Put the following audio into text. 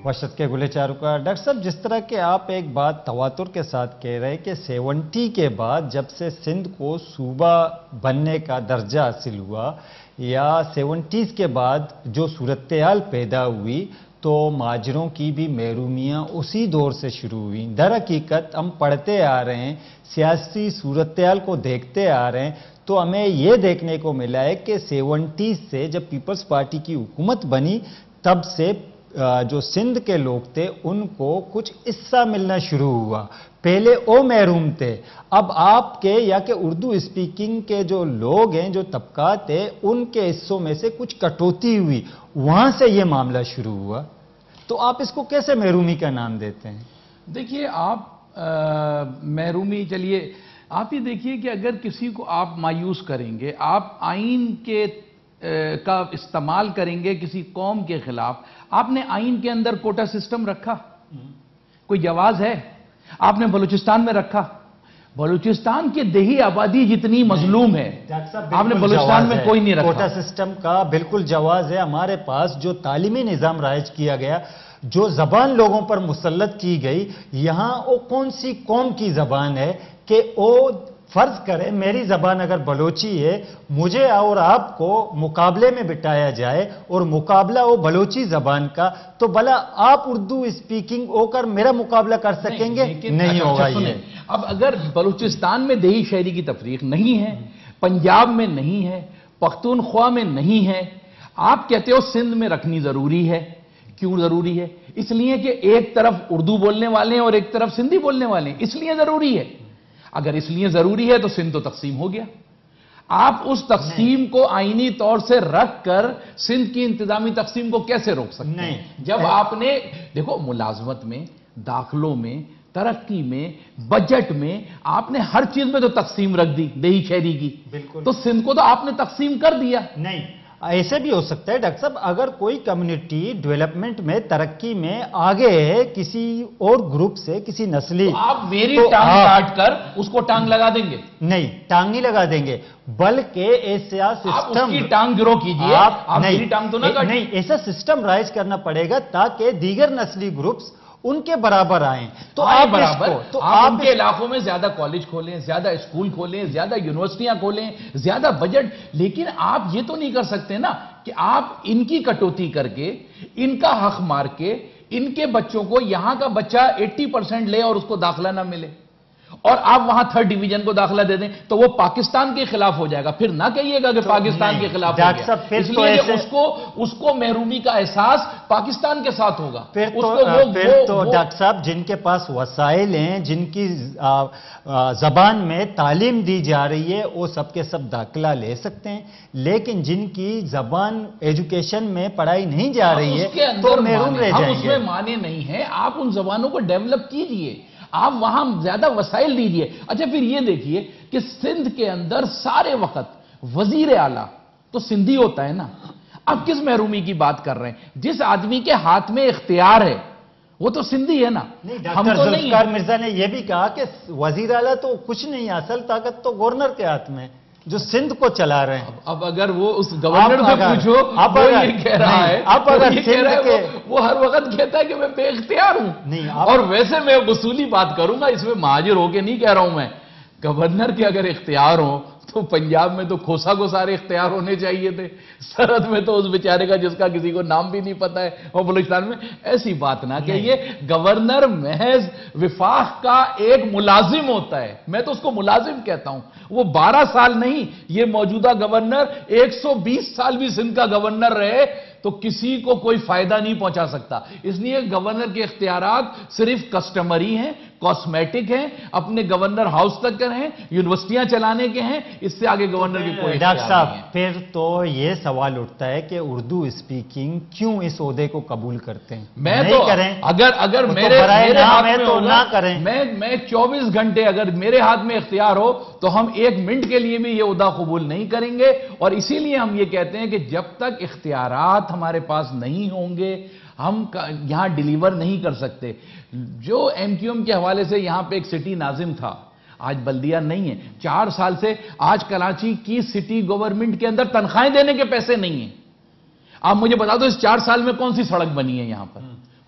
وحشت کے گلے چاروں کا ڈاکٹر صاحب، جس طرح کہ آپ ایک بات تواتر کے ساتھ کہہ رہے ہیں کہ 70 کے بعد جب سے سندھ کو صوبہ بننے کا درجہ حاصل ہوا یا 70s کے بعد جو صورتحال پیدا ہوئی تو مہاجروں کی بھی محرومیاں اسی دور سے شروع ہوئیں۔ در حقیقت ہم پڑھتے آ رہے ہیں، سیاسی صورتحال کو دیکھتے آ رہے ہیں تو ہمیں یہ دیکھنے کو ملا ہے کہ 70s سے جب پیپلز پارٹی کی حکومت بنی تب سے جو سندھ کے لوگ تھے ان کو کچھ حصہ ملنا شروع ہوا۔ پہلے وہ محروم تھے، اب آپ کے یا کہ اردو اسپیکنگ کے جو لوگ ہیں، جو طبقات ہیں، ان کے حصوں میں سے کچھ کٹوتی ہوئی، وہاں سے یہ معاملہ شروع ہوا۔ تو آپ اس کو کیسے محرومی کا نام دیتے ہیں؟ دیکھیے، آپ محرومی، چلیے آپ یہ دیکھیے کہ اگر کسی کو آپ مایوس کریں گے، آپ آئین کا استعمال کریں گے کسی قوم کے خلاف، آپ نے آئین کے اندر کوٹا سسٹم رکھا، کوئی جواز ہے؟ آپ نے بلوچستان میں رکھا، بلوچستان کی دیہی آبادی جتنی مظلوم ہے، آپ نے بلوچستان میں کوئی نہیں رکھا۔ کوٹا سسٹم کا بالکل جواز ہے۔ ہمارے پاس جو تعلیمی نظام رائج کیا گیا، جو زبان لوگوں پر مسلط کی گئی، یہاں وہ کون سی قوم کی زبان ہے کہ وہ فرض کرے میری زبان اگر بلوچی ہے، مجھے اور آپ کو مقابلے میں بٹھایا جائے اور مقابلہ وہ بلوچی زبان کا، تو بھلا آپ اردو اسپیکنگ ہو کر میرا مقابلہ کر سکیں گے؟ نہیں ہوگا یہ۔ اب اگر بلوچستان میں دیہی شہری کی تفریق نہیں ہے، پنجاب میں نہیں ہے، پختونخوا میں نہیں ہے، آپ کہتے ہو سندھ میں رکھنی ضروری ہے۔ کیوں ضروری ہے؟ اس لیے کہ ایک طرف اردو بولنے والے ہیں اور ایک طرف سندھی بولنے والے ہیں، اس لیے ضروری ہے۔ اگر اس لیے ضروری ہے تو سندھ تو تقسیم ہو گیا۔ آپ اس تقسیم کو آئینی طور سے رکھ کر سندھ کی انتظامی تقسیم کو کیسے روک سکتے ہیں؟ جب آپ نے دیکھو، ملازمت میں، داخلوں میں، ترقی میں، بجٹ میں، آپ نے ہر چیز میں تو تقسیم رکھ دی دیہی شہری کی، تو سندھ کو تو آپ نے تقسیم کر دیا۔ نہیں، ایسے بھی ہو سکتا ہے ڈاکٹر صاحب، اگر کوئی کمیونٹی ڈیولپمنٹ میں، ترقی میں آگے ہے کسی اور گروپ سے، کسی نسلی، تو آپ میری ٹانگ کاٹ کر اس کو ٹانگ لگا دیں گے؟ نہیں، ٹانگ نہیں لگا دیں گے، بلکہ ایسا سسٹم، آپ اس کی ٹانگ گرو کیجئے، آپ میری ٹانگ تو نہ کاٹیں۔ نہیں، ایسا سسٹم رائج کرنا پڑے گا تاکہ دیگر نسلی گروپس ان کے برابر آئیں۔ تو آپ برابر، تو آپ ان کے علاقوں میں زیادہ کالج کھولیں، زیادہ اسکول کھولیں، زیادہ یونیورسٹیاں کھولیں، زیادہ بجٹ، لیکن آپ یہ تو نہیں کر سکتے نا کہ آپ ان کی کٹوتی کر کے، ان کا حق مار کے، ان کے بچوں کو، یہاں کا بچہ 80% لے اور اس کو داخلہ نہ ملے، اور آپ وہاں 3rd ڈویژن کو داخلہ دے دیں، تو وہ پاکستان کے خلاف ہو جائے گا۔ پھر نہ کہیے گا کہ پاکستان کے خلاف ہو گیا، اس لیے کہ اس کو محرومی کا احساس پاکستان کے ساتھ ہوگا۔ پھر تو ڈاکٹر صاحب، جن کے پاس وسائل ہیں، جن کی زبان میں تعلیم دی جا رہی ہے، وہ سب کے سب داخلہ لے سکتے ہیں، لیکن جن کی زبان ایجوکیشن میں پڑھائی نہیں جا رہی ہے تو محروم رہ جائیں گے۔ ہم اس میں مانے نہیں ہیں، آپ ان زبانوں کو ڈیولپ کیجئے، آپ وہاں زیادہ وسائل دیجئے۔ اچھا، پھر یہ دیکھیے کہ سندھ کے اندر سارے وقت وزیر اعلیٰ تو سندھی ہوتا ہے نا۔ اب کس محرومی کی بات کر رہے ہیں؟ جس آدمی کے ہاتھ میں اختیار ہے وہ تو سندھی ہے نا۔ ڈاکٹر ذوالفقار مرزا نے یہ بھی کہا کہ وزیر اعلیٰ تو کچھ نہیں، اصل طاقت تو گورنر کے ہاتھ میں، جو سندھ کو چلا رہے ہیں۔ اب اگر وہ اس گورنر سے پوچھو، وہ یہ کہہ رہا ہے، وہ ہر وقت کہتا ہے کہ میں بے اختیار ہوں۔ اور ویسے میں وصولی بات کروں گا، اس میں مہاجر ہو کے نہیں کہہ رہا ہوں میں، گورنر کے اگر اختیار ہوں تو پنجاب میں تو کھوسا کو سارے اختیار ہونے چاہیے تھے، سرحد میں تو اس بیچارے کا جس کا کسی کو نام بھی نہیں پتا ہے، اور بلوچستان میں ایسی بات نہ کہیے۔ گورنر محض وفاق کا ایک ملازم ہوتا ہے، میں تو اس کو ملازم کہتا ہوں۔ وہ 12 سال نہیں، یہ موجودہ گورنر 120 سال بھی سندھ کا گورنر رہے تو کسی کو کوئی فائدہ نہیں پہنچا سکتا۔ اس لیے گورنر کے اختیارات صرف کسٹمری ہیں، کاسمیٹک ہیں، اپنے گورنر ہاؤس تک کے ہیں، یونیورسٹیاں چلانے کے ہیں، اس سے آگے گورنر کے کوئی ڈاکٹر صاحب، پھر تو یہ سوال اٹھتا ہے کہ اردو اسپیکنگ کیوں اس عہدے کو قبول کرتے ہیں؟ میں تو اگر میرے ہاتھ میں تو نہ کریں۔ میں 24 گھنٹے اگر میرے ہاتھ میں اختیار ہو تو ہم 1 منٹ کے لیے بھی یہ عہدہ قبول نہیں کریں گے، اور اسی لیے ہم یہ کہتے ہیں کہ جب تک اختیارات ہمارے پاس نہیں ہوں گے ہم یہاں ڈیلیور نہیں کر سکتے۔ جو ایم کیو ایم کے حوالے سے یہاں پہ ایک سٹی ناظم تھا، آج بلدیہ نہیں ہے، 4 سال سے آج کراچی کی سٹی گورنمنٹ کے اندر تنخواہیں دینے کے پیسے نہیں ہیں۔ آپ مجھے بتا دو اس 4 سال میں کون سی سڑک بنی ہے یہاں پر؟